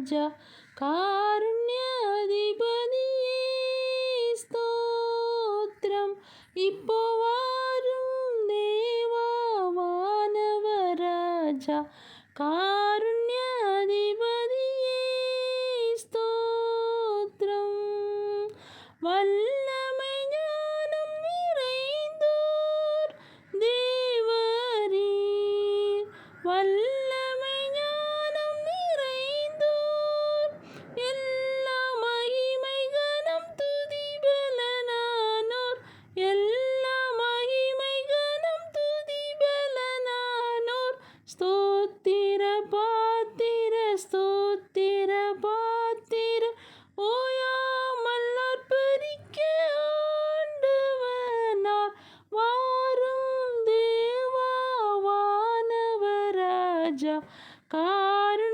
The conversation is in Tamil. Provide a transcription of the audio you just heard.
ராஜா காருண்ய அதிபதியே ஸ்தோத்திரம். இப்போ வாரும் தேவா வானவராஜா காருண்ய அதிபதியே ஸ்தோத்திரம். வல்லமை ஞானம் நிறைந்தோர் தேவரீர், வல்லமை ஞானம் நிறைந்தோர், எல்லா மகிமை கனம் துதி பலனானோர், எல்லா மகிமை கனம் துதி பலனானோர். ஸ்தோத்திர பாத்திர ஸ்தோத்திர பாத்திர ஓயாமல் அர்ப்பணிக்க ஆண்டவனார். வாரும் தேவா வானவராஜா காருண்ய